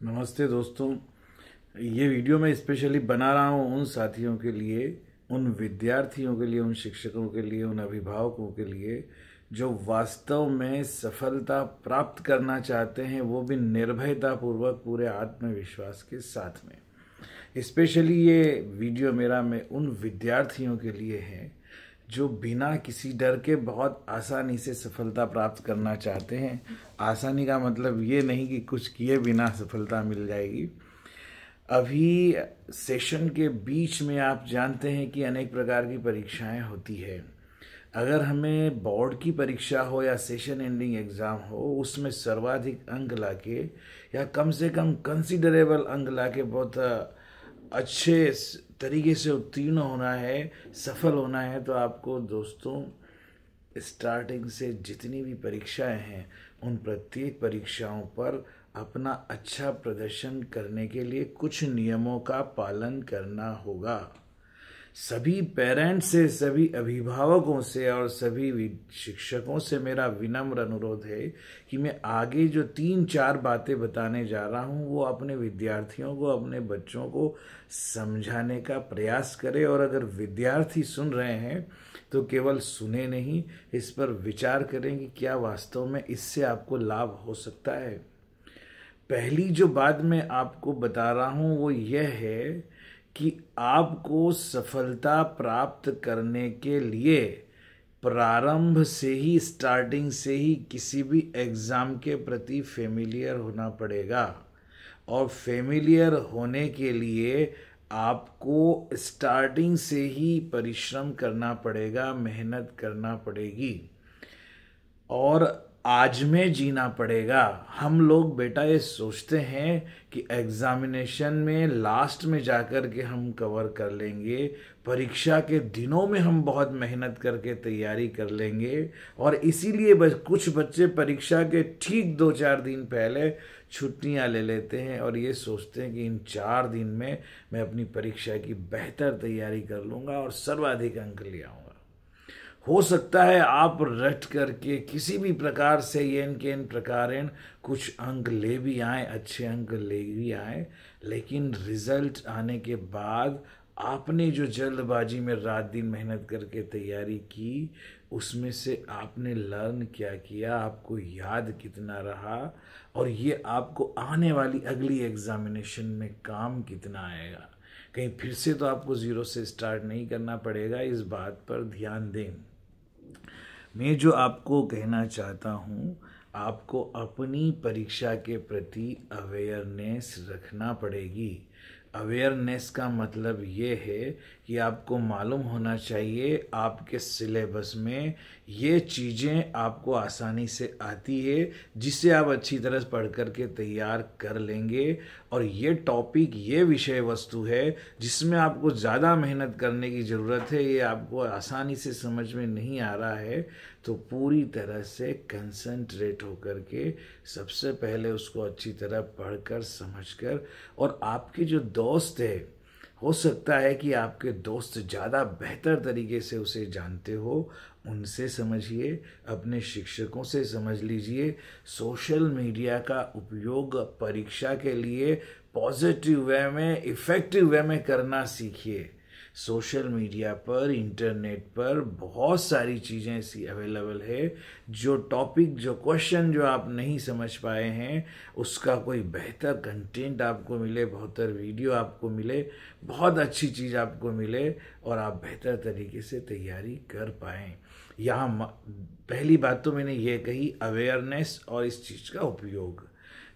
नमस्ते दोस्तों। ये वीडियो मैं स्पेशली बना रहा हूँ उन साथियों के लिए, उन विद्यार्थियों के लिए, उन शिक्षकों के लिए, उन अभिभावकों के लिए जो वास्तव में सफलता प्राप्त करना चाहते हैं, वो भी निर्भयता पूर्वक पूरे आत्मविश्वास के साथ में। स्पेशली ये वीडियो मेरा मैं उन विद्यार्थियों के लिए है जो बिना किसी डर के बहुत आसानी से सफलता प्राप्त करना चाहते हैं। आसानी का मतलब ये नहीं कि कुछ किए बिना सफलता मिल जाएगी। अभी सेशन के बीच में आप जानते हैं कि अनेक प्रकार की परीक्षाएं होती है। अगर हमें बोर्ड की परीक्षा हो या सेशन एंडिंग एग्ज़ाम हो, उसमें सर्वाधिक अंक लाके या कम से कम कंसिडरेबल अंक लाके बहुत अच्छे तरीके से उत्तीर्ण होना है, सफल होना है, तो आपको दोस्तों स्टार्टिंग से जितनी भी परीक्षाएं हैं उन प्रत्येक परीक्षाओं पर अपना अच्छा प्रदर्शन करने के लिए कुछ नियमों का पालन करना होगा। सभी पेरेंट्स से, सभी अभिभावकों से और सभी शिक्षकों से मेरा विनम्र अनुरोध है कि मैं आगे जो 3-4 बातें बताने जा रहा हूं वो अपने विद्यार्थियों को, अपने बच्चों को समझाने का प्रयास करें। और अगर विद्यार्थी सुन रहे हैं तो केवल सुने नहीं, इस पर विचार करें कि क्या वास्तव में इससे आपको लाभ हो सकता है। पहली जो बात मैं आपको बता रहा हूं वो यह है कि आपको सफलता प्राप्त करने के लिए प्रारंभ से ही, स्टार्टिंग से ही किसी भी एग्ज़ाम के प्रति फेमिलियर होना पड़ेगा। और फेमिलियर होने के लिए आपको स्टार्टिंग से ही परिश्रम करना पड़ेगा, मेहनत करना पड़ेगी और आज में जीना पड़ेगा। हम लोग बेटा ये सोचते हैं कि एग्जामिनेशन में लास्ट में जाकर के हम कवर कर लेंगे, परीक्षा के दिनों में हम बहुत मेहनत करके तैयारी कर लेंगे, और इसीलिए बस कुछ बच्चे परीक्षा के ठीक 2-4 दिन पहले छुट्टियां ले लेते हैं और ये सोचते हैं कि इन 4 दिन में मैं अपनी परीक्षा की बेहतर तैयारी कर लूँगा और सर्वाधिक अंक ले आऊँगा। हो सकता है आप रट करके किसी भी प्रकार से एन के एन प्रकारेण कुछ अंक ले भी आए, अच्छे अंक ले भी आए, लेकिन रिजल्ट आने के बाद आपने जो जल्दबाजी में रात दिन मेहनत करके तैयारी की, उसमें से आपने लर्न क्या किया, आपको याद कितना रहा, और ये आपको आने वाली अगली एग्जामिनेशन में काम कितना आएगा। कहीं फिर से तो आपको ज़ीरो से स्टार्ट नहीं करना पड़ेगा। इस बात पर ध्यान दें। मैं जो आपको कहना चाहता हूँ, आपको अपनी परीक्षा के प्रति अवेयरनेस रखना पड़ेगी। अवेयरनेस का मतलब ये है कि आपको मालूम होना चाहिए आपके सिलेबस में ये चीज़ें आपको आसानी से आती है, जिससे आप अच्छी तरह पढ़ कर के तैयार कर लेंगे, और ये टॉपिक, ये विषय वस्तु है जिसमें आपको ज़्यादा मेहनत करने की ज़रूरत है, ये आपको आसानी से समझ में नहीं आ रहा है, तो पूरी तरह से कंसंट्रेट होकर के सबसे पहले उसको अच्छी तरह पढ़कर, समझकर, और आपके जो दोस्त है, हो सकता है कि आपके दोस्त ज़्यादा बेहतर तरीके से उसे जानते हो, उनसे समझिए, अपने शिक्षकों से समझ लीजिए। सोशल मीडिया का उपयोग परीक्षा के लिए पॉजिटिव वे में, इफ़ेक्टिव वे में करना सीखिए। सोशल मीडिया पर, इंटरनेट पर बहुत सारी चीज़ें ऐसी अवेलेबल है, जो टॉपिक, जो क्वेश्चन जो आप नहीं समझ पाए हैं, उसका कोई बेहतर कंटेंट आपको मिले, बेहतर वीडियो आपको मिले, बहुत अच्छी चीज़ आपको मिले, और आप बेहतर तरीके से तैयारी कर पाएँ। यहाँ पहली बात तो मैंने ये कही, अवेयरनेस और इस चीज़ का उपयोग।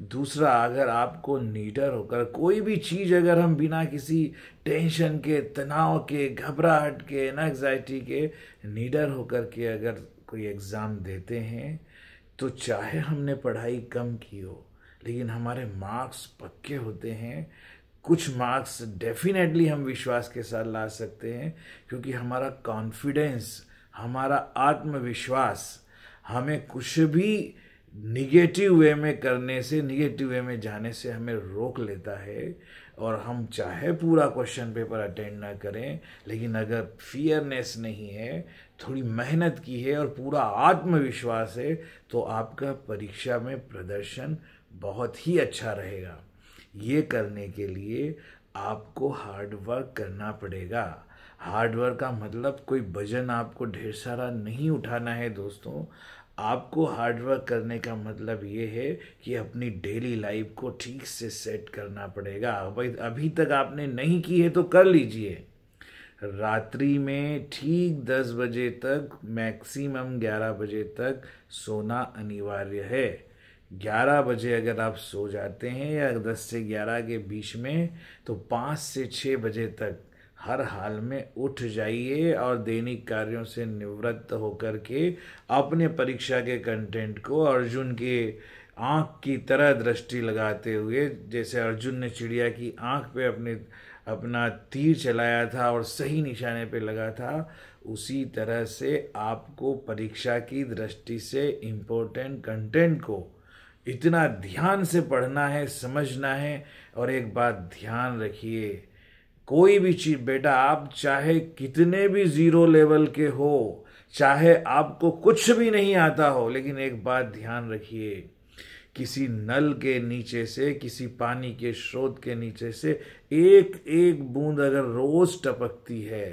दूसरा, अगर आपको निडर होकर कोई भी चीज़, अगर हम बिना किसी टेंशन के, तनाव के, घबराहट के, एंजाइटी के, निडर होकर के अगर कोई एग्ज़ाम देते हैं, तो चाहे हमने पढ़ाई कम की हो, लेकिन हमारे मार्क्स पक्के होते हैं। कुछ मार्क्स डेफिनेटली हम विश्वास के साथ ला सकते हैं, क्योंकि हमारा कॉन्फिडेंस, हमारा आत्मविश्वास हमें कुछ भी निगेटिव वे में करने से, निगेटिव वे में जाने से हमें रोक लेता है। और हम चाहे पूरा क्वेश्चन पेपर अटेंड ना करें, लेकिन अगर फियरनेस नहीं है, थोड़ी मेहनत की है और पूरा आत्मविश्वास है, तो आपका परीक्षा में प्रदर्शन बहुत ही अच्छा रहेगा। ये करने के लिए आपको हार्ड वर्क करना पड़ेगा। हार्ड वर्क का मतलब कोई वजन आपको ढेर सारा नहीं उठाना है दोस्तों। आपको हार्ड वर्क करने का मतलब ये है कि अपनी डेली लाइफ को ठीक से सेट करना पड़ेगा। भाई अभी तक आपने नहीं की है तो कर लीजिए। रात्रि में ठीक 10 बजे तक, मैक्सिमम 11 बजे तक सोना अनिवार्य है। 11 बजे अगर आप सो जाते हैं या 10 से 11 के बीच में, तो 5 से 6 बजे तक हर हाल में उठ जाइए और दैनिक कार्यों से निवृत्त होकर के अपने परीक्षा के कंटेंट को अर्जुन के आँख की तरह दृष्टि लगाते हुए, जैसे अर्जुन ने चिड़िया की आँख पे अपना तीर चलाया था और सही निशाने पे लगा था, उसी तरह से आपको परीक्षा की दृष्टि से इम्पोर्टेंट कंटेंट को इतना ध्यान से पढ़ना है, समझना है। और एक बात ध्यान रखिए, कोई भी चीज बेटा, आप चाहे कितने भी जीरो लेवल के हो, चाहे आपको कुछ भी नहीं आता हो, लेकिन एक बात ध्यान रखिए, किसी नल के नीचे से, किसी पानी के स्रोत के नीचे से एक एक बूंद अगर रोज टपकती है,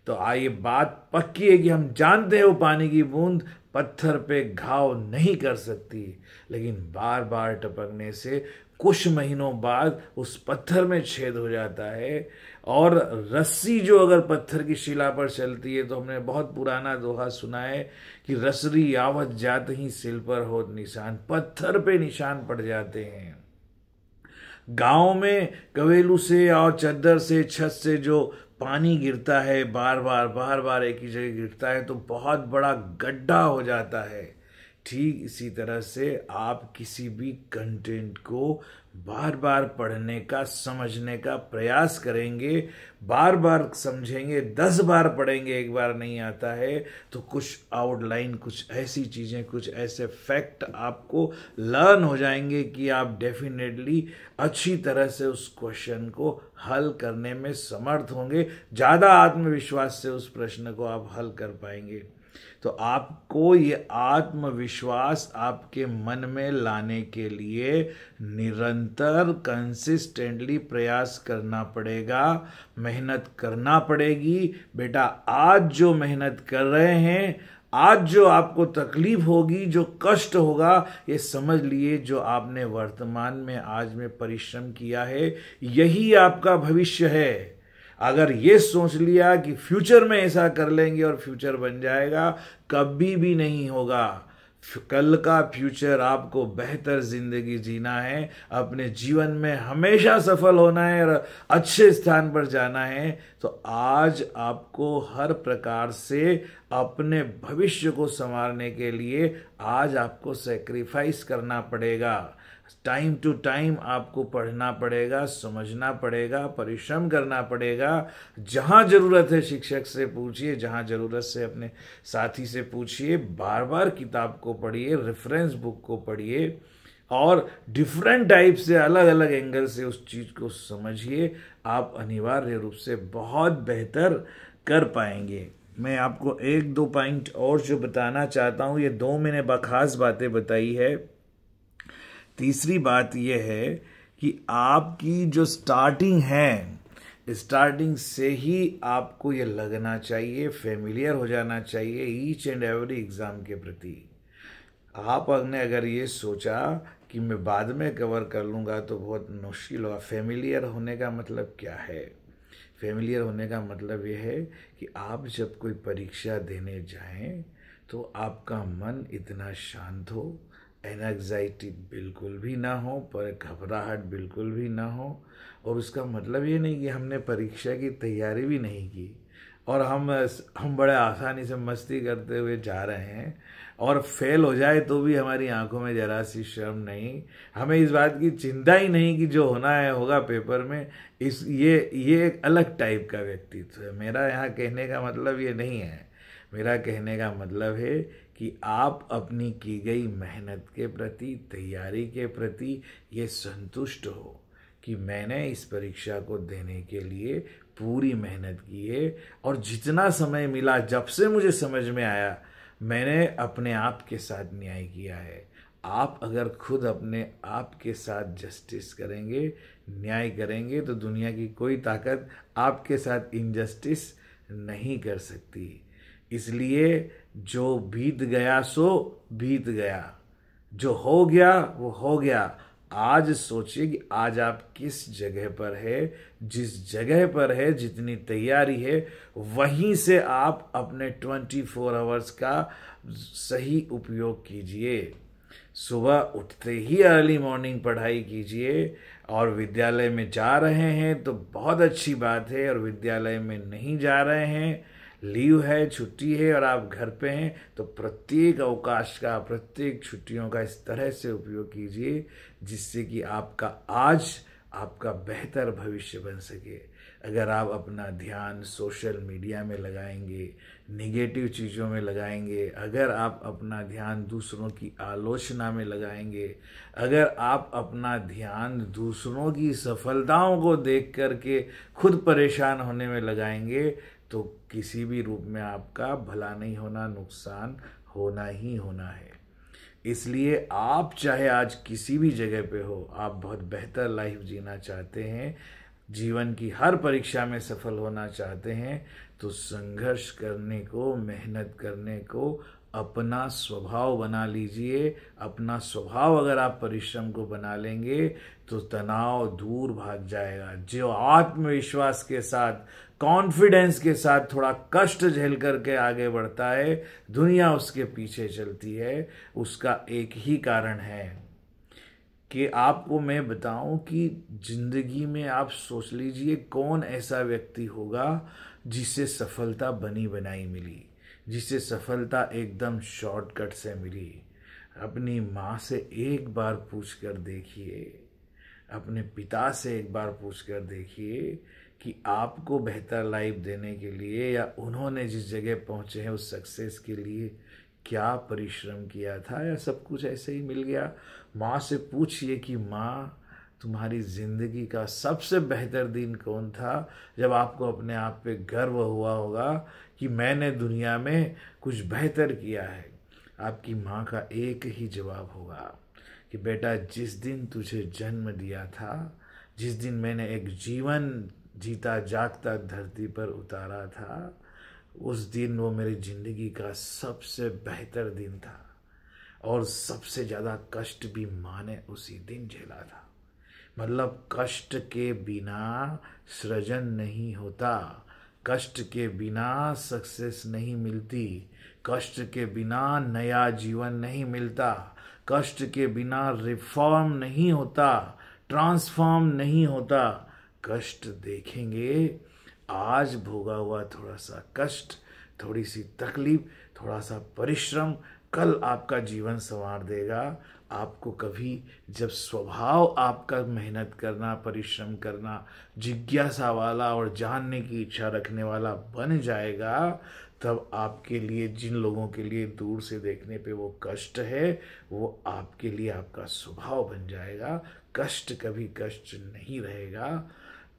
तो आइए बात पक्की है कि हम जानते हैं वो पानी की बूंद पत्थर पे घाव नहीं कर सकती, लेकिन बार बार टपकने से कुछ महीनों बाद उस पत्थर में छेद हो जाता है। और रस्सी जो अगर पत्थर की शिला पर चलती है, तो हमने बहुत पुराना दोहा सुना है कि रसरी आवत जात ही सिल पर होत निशान, पत्थर पे निशान पड़ जाते हैं। गांव में कवेलू से और चद्दर से, छत से जो पानी गिरता है, बार बार एक ही जगह गिरता है, तो बहुत बड़ा गड्ढा हो जाता है। ठीक इसी तरह से आप किसी भी कंटेंट को बार बार पढ़ने का, समझने का प्रयास करेंगे, बार बार समझेंगे, 10 बार पढ़ेंगे, एक बार नहीं आता है तो कुछ आउटलाइन, कुछ ऐसी चीज़ें, कुछ ऐसे फैक्ट आपको लर्न हो जाएंगे कि आप डेफिनेटली अच्छी तरह से उस क्वेश्चन को हल करने में समर्थ होंगे। ज़्यादा आत्मविश्वास से उस प्रश्न को आप हल कर पाएंगे। तो आपको ये आत्मविश्वास आपके मन में लाने के लिए निरंतर कंसिस्टेंटली प्रयास करना पड़ेगा, मेहनत करना पड़ेगी। बेटा आज जो मेहनत कर रहे हैं, आज जो आपको तकलीफ होगी, जो कष्ट होगा, ये समझ लिए जो आपने वर्तमान में आज में परिश्रम किया है, यही आपका भविष्य है। अगर ये सोच लिया कि फ्यूचर में ऐसा कर लेंगे और फ्यूचर बन जाएगा, कभी भी नहीं होगा। कल का फ्यूचर आपको बेहतर जिंदगी जीना है, अपने जीवन में हमेशा सफल होना है और अच्छे स्थान पर जाना है, तो आज आपको हर प्रकार से अपने भविष्य को संवारने के लिए आज आपको सैक्रिफाइस करना पड़ेगा। टाइम टू टाइम आपको पढ़ना पड़ेगा, समझना पड़ेगा, परिश्रम करना पड़ेगा। जहाँ ज़रूरत है शिक्षक से पूछिए, जहाँ ज़रूरत से अपने साथी से पूछिए, बार बार किताब को पढ़िए, रेफरेंस बुक को पढ़िए और डिफरेंट टाइप से, अलग अलग एंगल से उस चीज़ को समझिए। आप अनिवार्य रूप से बहुत बेहतर कर पाएंगे। मैं आपको 1-2 पॉइंट और जो बताना चाहता हूँ, ये 2 मैंने बखास बातें बताई है। तीसरी बात यह है कि आपकी जो स्टार्टिंग है, स्टार्टिंग से ही आपको ये लगना चाहिए, फेमिलियर हो जाना चाहिए ईच एंड एवरी एग्ज़ाम के प्रति। आपने अगर ये सोचा कि मैं बाद में कवर कर लूँगा तो बहुत मुश्किल होगा। फेमिलियर होने का मतलब क्या है? फेमिलियर होने का मतलब ये है कि आप जब कोई परीक्षा देने जाएं तो आपका मन इतना शांत हो, एंग्जाइटी बिल्कुल भी ना हो, पर घबराहट बिल्कुल भी ना हो। और उसका मतलब ये नहीं कि हमने परीक्षा की तैयारी भी नहीं की और हम बड़े आसानी से मस्ती करते हुए जा रहे हैं और फेल हो जाए तो भी हमारी आंखों में जरा सी शर्म नहीं, हमें इस बात की चिंता ही नहीं कि जो होना है होगा पेपर में। ये एक अलग टाइप का व्यक्तित्व है। मेरा यहाँ कहने का मतलब ये नहीं है। मेरा कहने का मतलब है कि आप अपनी की गई मेहनत के प्रति, तैयारी के प्रति ये संतुष्ट हो कि मैंने इस परीक्षा को देने के लिए पूरी मेहनत की है और जितना समय मिला, जब से मुझे समझ में आया, मैंने अपने आप के साथ न्याय किया है। आप अगर खुद अपने आप के साथ जस्टिस करेंगे, न्याय करेंगे, तो दुनिया की कोई ताकत आपके साथ इनजस्टिस नहीं कर सकती। इसलिए जो बीत गया सो बीत गया, जो हो गया वो हो गया। आज सोचिए कि आज आप किस जगह पर है। जिस जगह पर है, जितनी तैयारी है, वहीं से आप अपने 24 आवर्स का सही उपयोग कीजिए। सुबह उठते ही अर्ली मॉर्निंग पढ़ाई कीजिए। और विद्यालय में जा रहे हैं तो बहुत अच्छी बात है, और विद्यालय में नहीं जा रहे हैं, लीव है, छुट्टी है और आप घर पे हैं, तो प्रत्येक अवकाश का, प्रत्येक छुट्टियों का इस तरह से उपयोग कीजिए जिससे कि आपका आज आपका बेहतर भविष्य बन सके। अगर आप अपना ध्यान सोशल मीडिया में लगाएंगे, निगेटिव चीज़ों में लगाएंगे, अगर आप अपना ध्यान दूसरों की आलोचना में लगाएंगे, अगर आप अपना ध्यान दूसरों की सफलताओं को देख करके खुद परेशान होने में लगाएंगे, तो किसी भी रूप में आपका भला नहीं होना, नुकसान होना ही होना है। इसलिए आप चाहे आज किसी भी जगह पे हो, आप बहुत बेहतर लाइफ जीना चाहते हैं, जीवन की हर परीक्षा में सफल होना चाहते हैं, तो संघर्ष करने को, मेहनत करने को अपना स्वभाव बना लीजिए। अपना स्वभाव अगर आप परिश्रम को बना लेंगे तो तनाव दूर भाग जाएगा। जो आत्मविश्वास के साथ, कॉन्फिडेंस के साथ थोड़ा कष्ट झेल करके आगे बढ़ता है, दुनिया उसके पीछे चलती है। उसका एक ही कारण है कि आपको मैं बताऊं कि जिंदगी में आप सोच लीजिए कौन ऐसा व्यक्ति होगा जिसे सफलता बनी बनाई मिली, जिसे सफलता एकदम शॉर्टकट से मिली। अपनी माँ से एक बार पूछ कर देखिए, अपने पिता से एक बार पूछ कर देखिए कि आपको बेहतर लाइफ देने के लिए या उन्होंने जिस जगह पहुँचे हैं उस सक्सेस के लिए क्या परिश्रम किया था, या सब कुछ ऐसे ही मिल गया। माँ से पूछिए कि माँ, तुम्हारी ज़िंदगी का सबसे बेहतर दिन कौन था जब आपको अपने आप पे गर्व हुआ होगा कि मैंने दुनिया में कुछ बेहतर किया है। आपकी माँ का एक ही जवाब होगा कि बेटा, जिस दिन तुझे जन्म दिया था, जिस दिन मैंने एक जीवन जीता जागता धरती पर उतारा था, उस दिन वो मेरी ज़िंदगी का सबसे बेहतर दिन था। और सबसे ज़्यादा कष्ट भी माँ ने उसी दिन झेला था। मतलब कष्ट के बिना सृजन नहीं होता, कष्ट के बिना सक्सेस नहीं मिलती, कष्ट के बिना नया जीवन नहीं मिलता, कष्ट के बिना रिफॉर्म नहीं होता, ट्रांसफॉर्म नहीं होता। कष्ट देखेंगे, आज भोगा हुआ थोड़ा सा कष्ट, थोड़ी सी तकलीफ, थोड़ा सा परिश्रम कल आपका जीवन संवार देगा। आपको कभी जब स्वभाव आपका मेहनत करना, परिश्रम करना, जिज्ञासा वाला और जानने की इच्छा रखने वाला बन जाएगा, तब आपके लिए, जिन लोगों के लिए दूर से देखने पे वो कष्ट है, वो आपके लिए आपका स्वभाव बन जाएगा। कष्ट कभी कष्ट नहीं रहेगा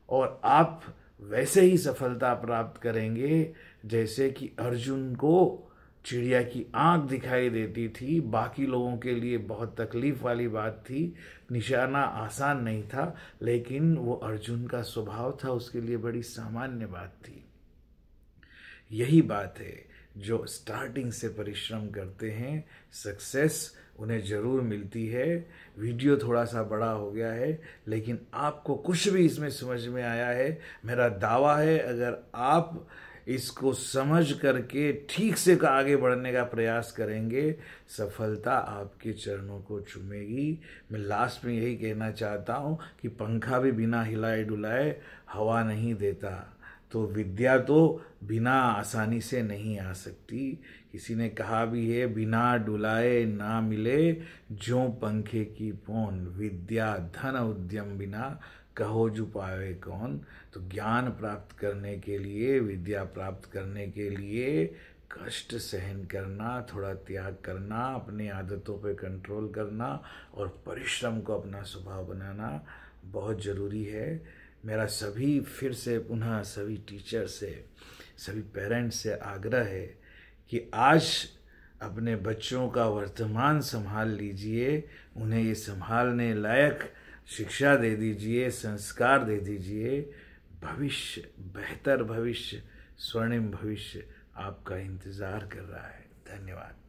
और आप वैसे ही सफलता प्राप्त करेंगे जैसे कि अर्जुन को चिड़िया की आंख दिखाई देती थी। बाकी लोगों के लिए बहुत तकलीफ वाली बात थी, निशाना आसान नहीं था, लेकिन वो अर्जुन का स्वभाव था, उसके लिए बड़ी सामान्य बात थी। यही बात है, जो स्टार्टिंग से परिश्रम करते हैं, सक्सेस उन्हें ज़रूर मिलती है। वीडियो थोड़ा सा बड़ा हो गया है, लेकिन आपको कुछ भी इसमें समझ में आया है, मेरा दावा है अगर आप इसको समझ करके ठीक से आगे बढ़ने का प्रयास करेंगे, सफलता आपके चरणों को चूमेगी। मैं लास्ट में यही कहना चाहता हूँ कि पंखा भी बिना हिलाए डुलाए हवा नहीं देता, तो विद्या तो बिना आसानी से नहीं आ सकती। किसी ने कहा भी है, बिना डुलाए ना मिले जो पंखे की पौन, विद्या धन उद्यम बिना कहो जो पावे कौन। तो ज्ञान प्राप्त करने के लिए, विद्या प्राप्त करने के लिए कष्ट सहन करना, थोड़ा त्याग करना, अपनी आदतों पे कंट्रोल करना और परिश्रम को अपना स्वभाव बनाना बहुत ज़रूरी है। मेरा सभी फिर से पुनः सभी टीचर से, सभी पेरेंट्स से आग्रह है कि आज अपने बच्चों का वर्तमान संभाल लीजिए, उन्हें ये संभालने लायक शिक्षा दे दीजिए, संस्कार दे दीजिए। भविष्य, बेहतर भविष्य, स्वर्णिम भविष्य आपका इंतज़ार कर रहा है। धन्यवाद।